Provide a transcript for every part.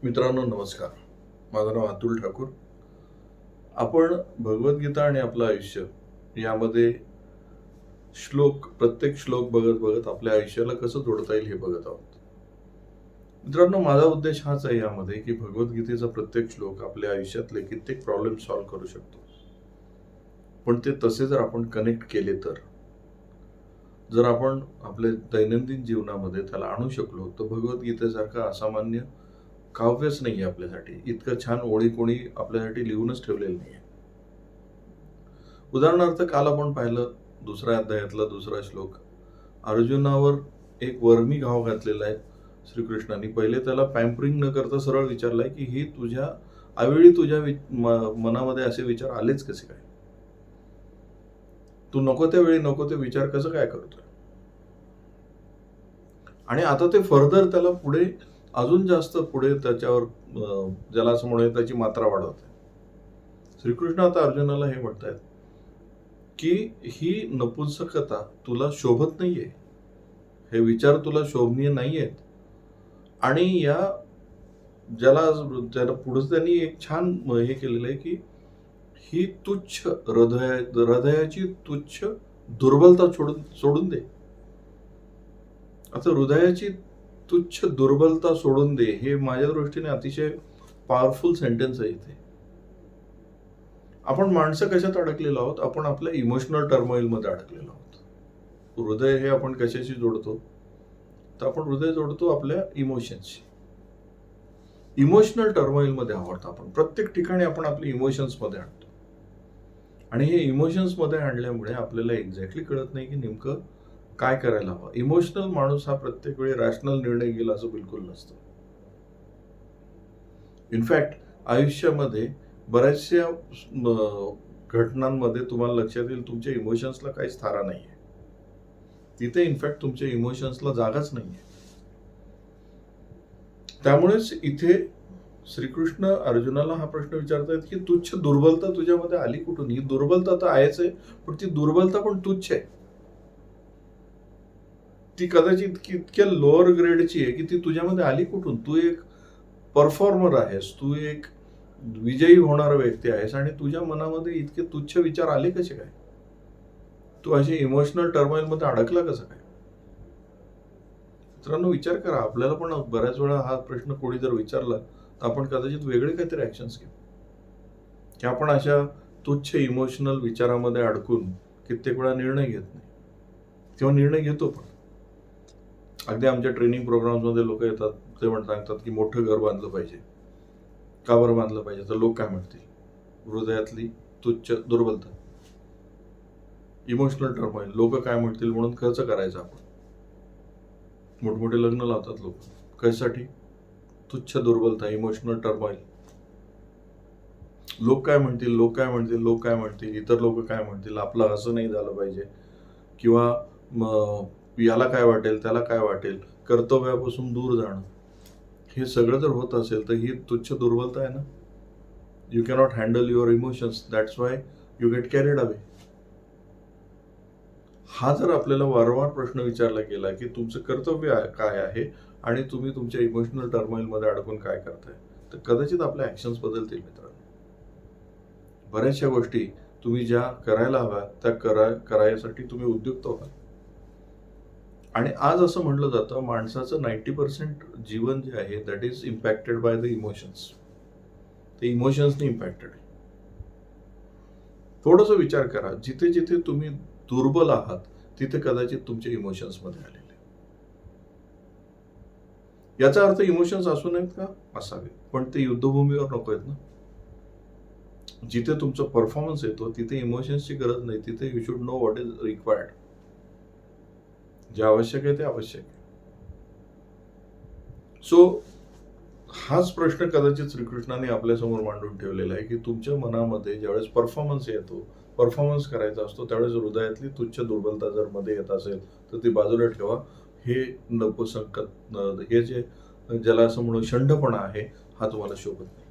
मित्रांनो नमस्कार. माझं नाव अतुल ठाकूर. आपण भगवद्गीता आणि आपलं आयुष्य यामध्ये प्रत्येक श्लोक बघत बघत आपल्या आयुष्याला कसं जोडता येईल हे बघत आहोत. मित्रांनो, माझा उद्देश हाच आहे यामध्ये की भगवद्गीतेचा प्रत्येक श्लोक आपल्या आयुष्यातले कित्येक प्रॉब्लेम सॉल्व्ह करू शकतो. पण ते तसे जर आपण कनेक्ट केले तर, जर आपण आपल्या दैनंदिन जीवनामध्ये त्याला आणू शकलो तर भगवद्गीतेसारखा असामान्य काव्यच नाहीये आपल्यासाठी. इतकं छान ओळी कोणी आपल्यासाठी लिहूनच ठेवलेलं नाहीये. उदाहरणार्थ काल आपण पाहिलं दुसऱ्या अध्यायातला दुसरा श्लोक. अर्जुनावर एक वर्मी घाव घातलेला आहे श्रीकृष्णांनी. पहिले त्याला पॅम्परिंग न करता सरळ विचारलंय की ही तुझ्या आवेळी तुझ्या मनामध्ये असे विचार आलेच कसे काय? तू नको त्या वेळी नको ते विचार कसं काय करतोय? आणि आता ते फर्दर त्याला पुढे अजून जास्त पुढे त्याच्यावर ज्याला असं म्हणूया त्याची मात्रा वाढवते. श्रीकृष्ण आता अर्जुनाला हे म्हणतायत की ही नपुंसकता तुला शोभत नाहीये, हे विचार तुला शोभनीय नाहीयेत. आणि ज्याला पुढे त्यांनी एक छान हे केलेलं आहे की ही तुच्छ हृदयाची तुच्छ दुर्बलता सोडून दे. आता हृदयाची तुच्छ दुर्बलता सोडून दे हे माझ्या दृष्टीने अतिशय पॉवरफुल सेंटेन्स आहे इथे. आपण माणसं कशात अडकलेलो आहोत? आपण आपल्या इमोशनल टर्मोइल मध्ये अडकलेलो आहोत. हृदय हे आपण कशाशी जोडतो? तर आपण हृदय जोडतो आपल्या इमोशन्सशी. इमोशनल टर्मोइल मध्ये आहोत आपण. प्रत्येक ठिकाणी आपण आपले इमोशन्स मध्ये आणतो. आणि हे इमोशन्स मध्ये आणल्यामुळे आपल्याला एक्झॅक्टली कळत नाही की नेमकं काय करायला हवं. इमोशनल माणूस हा प्रत्येक वेळी रॅशनल निर्णय घेईल असं बिलकुल नसतं. इनफॅक्ट आयुष्यामध्ये बऱ्याचशा घटनांमध्ये तुम्हाला लक्षात येईल तुमच्या इमोशन्सला काहीच थारा नाहीये. तिथे इनफॅक्ट तुमच्या इमोशन्सला जागाच नाहीये. त्यामुळेच इथे श्रीकृष्ण अर्जुनाला हा प्रश्न विचारतायत की तुच्छ दुर्बलता तुझ्यामध्ये आली कुठून? ही दुर्बलता तर आहेच आहे, पण ती दुर्बलता पण तुच्छ आहे. ती कदाचित इतक्या लोअर ग्रेडची आहे की ती तुझ्यामध्ये आली कुठून? तू एक परफॉर्मर आहेस, तू एक विजयी होणारा व्यक्ती आहेस आणि तुझ्या मनामध्ये इतके तुच्छ विचार आले कसे काय? तू अशी इमोशनल टर्मोइल मध्ये अडकला कसा काय? मित्रांनो, विचार करा. आपल्याला पण बऱ्याच वेळा हा प्रश्न कोणी जर विचारला तर आपण कदाचित वेगळे काहीतरी ऍक्शन्स घेऊ की आपण अशा तुच्छ इमोशनल विचारामध्ये अडकून कित्येक वेळा निर्णय घेत नाही किंवा निर्णय घेतो. पण अगदी आमच्या ट्रेनिंग प्रोग्राम्स मध्ये लोक येतात, ते सांगतात की मोठं घर बांधलं पाहिजे. का बरं बांधलं पाहिजे? तर लोक काय म्हणतील? हृदयातली तुच्छ दुर्बलता, इमोशनल टर्मोइल. लोक काय म्हणतील म्हणून खर्च करायचा आपण. मोठमोठे लग्न लावतात लोक. कशासाठी? तुच्छ दुर्बलता, इमोशनल टर्मोइल. लोक काय म्हणतील, लोक काय म्हणतील, लोक काय म्हणतील, इतर लोक काय म्हणतील, आपलं असं नाही झालं पाहिजे किंवा याला काय वाटेल, त्याला काय वाटेल, कर्तव्यापासून दूर जाणं. हे सगळं जर होत असेल तर ही तुच्छ दुर्बलता आहे ना. You cannot handle your emotions, that's why you get carried away. हा जर आपल्याला वारंवार प्रश्न विचारला गेला की तुमचं कर्तव्य काय आहे आणि तुम्ही तुमच्या इमोशनल टर्मोइल मध्ये अडकून काय करताय, तर कदाचित आपल्या ऍक्शन्स बदलतील. मित्रांनो, बऱ्याचशा गोष्टी तुम्ही ज्या करायला हव्या त्या करायसाठी तुम्ही उद्युक्त व्हाल. आणि आज असं म्हटलं जातं माणसाचं 90% जीवन जे आहे that is impacted by the emotions. ते इमोशन्सनी इम्पॅक्टेड आहे. थोडंसं विचार करा, जिथे जिथे तुम्ही दुर्बल आहात तिथे कदाचित तुमच्या इमोशन्स मध्ये आलेले. याचा अर्थ इमोशन्स असू नयेत का? असावे, पण ते युद्धभूमीवर नको आहेत ना. जिथे तुमचा परफॉर्मन्स येतो तिथे इमोशन्सची गरज नाही. तिथे you should know what is required. जे आवश्यक आहे ते आवश्यक आहे. सो हाच प्रश्न कदाचित श्रीकृष्णाने आपल्यासमोर मांडून ठेवलेला आहे की तुमच्या मनामध्ये ज्यावेळेस परफॉर्मन्स येतो, परफॉर्मन्स करायचा असतो, त्यावेळेस हृदयातली तुच्छ दुर्बलता जर मध्ये येत असेल तर ती बाजूला ठेवा. हे नपुंसकता, हे जे ज्याला असं म्हणून शंढपणा आहे, हा तुम्हाला शोभत नाही.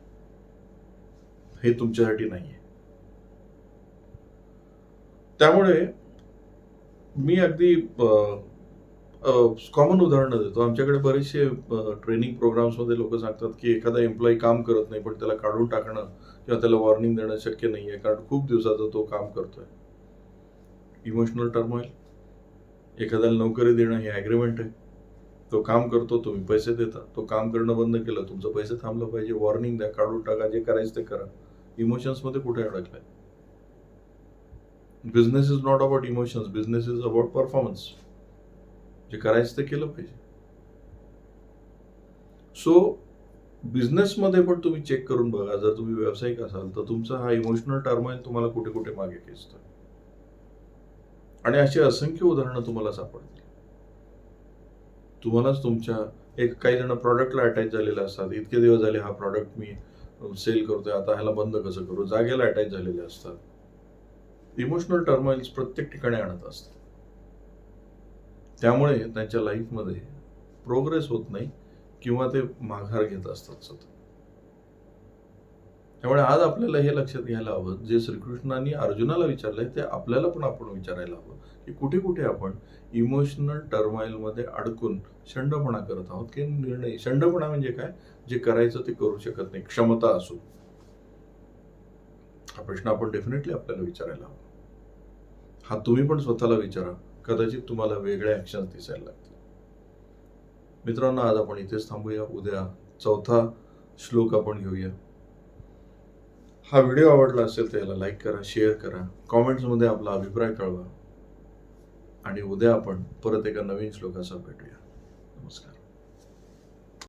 हे तुमच्यासाठी नाहीये. त्यामुळे मी अगदी कॉमन उदाहरणं देतो. आमच्याकडे बरेचसे ट्रेनिंग प्रोग्राम्समध्ये लोकं सांगतात, की एखादा एम्प्लॉयी काम करत नाही, पण त्याला काढून टाकणं किंवा त्याला वॉर्निंग देणं शक्य नाहीये, कारण खूप दिवसाचा तो काम करतोय. इमोशनल टर्मॉईल. एखाद्याला नोकरी देणं हे ॲग्रीमेंट आहे. तो काम करतो, तुम्ही पैसे देता. तो काम करणं बंद केलं, तुमचं पैसे थांबलं पाहिजे. वॉर्निंग द्या, काढून टाका, जे करायचं ते करा. इमोशन्समध्ये कुठे अडकलाय? Business is not about emotions. Business is about performance. जे करायचं ते केलं पाहिजे. सो बिझनेसमध्ये पण तुम्ही चेक करून बघा. जर तुम्ही व्यावसायिक असाल, तर तुमचा हा इमोशनल टर्मॉईल तुम्हाला कुठे कुठे मागे खेचतोय. आणि अशी असंख्य उदाहरणं तुम्हाला सापडतील. तुम्हालाच तुमच्या काही जण प्रॉडक्टला अटॅच झालेले असतात. इतके दिवस झाले हा प्रॉडक्ट मी सेल करतोय, आता ह्याला बंद कसं करू? जागेला अटॅच झालेले असतात. इमोशनल टर्मॉइल्स प्रत्येक ठिकाणी आणत असतात. त्यामुळे त्यांच्या लाईफमध्ये प्रोग्रेस होत नाही किंवा ते माघार घेत असतात सतत. त्यामुळे आज आपल्याला हे लक्षात घ्यायला हवं, जे श्रीकृष्णांनी अर्जुनाला विचारलंय ते आपल्याला पण आपण विचारायला हवं, की कुठे कुठे आपण इमोशनल टर्मॉइलमध्ये अडकून शंडपणा करत आहोत, की निर्णय. शंडपणा म्हणजे काय? जे करायचं ते करू शकत नाही, क्षमता असून. हा प्रश्न आपण डेफिनेटली आपल्याला विचारायला हवा. हा तुम्ही पण स्वतःला विचारा. कदाचित तुम्हाला वेगळे ऍक्शन्स दिसायला लागतील. मित्रांनो, आज आपण इथेच थांबूया. उद्या 4था श्लोक आपण घेऊया. हा व्हिडिओ आवडला असेल तर याला लाईक करा, शेअर करा, कॉमेंट्समध्ये आपला अभिप्राय कळवा आणि उद्या आपण परत एका नवीन श्लोकासह भेटूया. नमस्कार.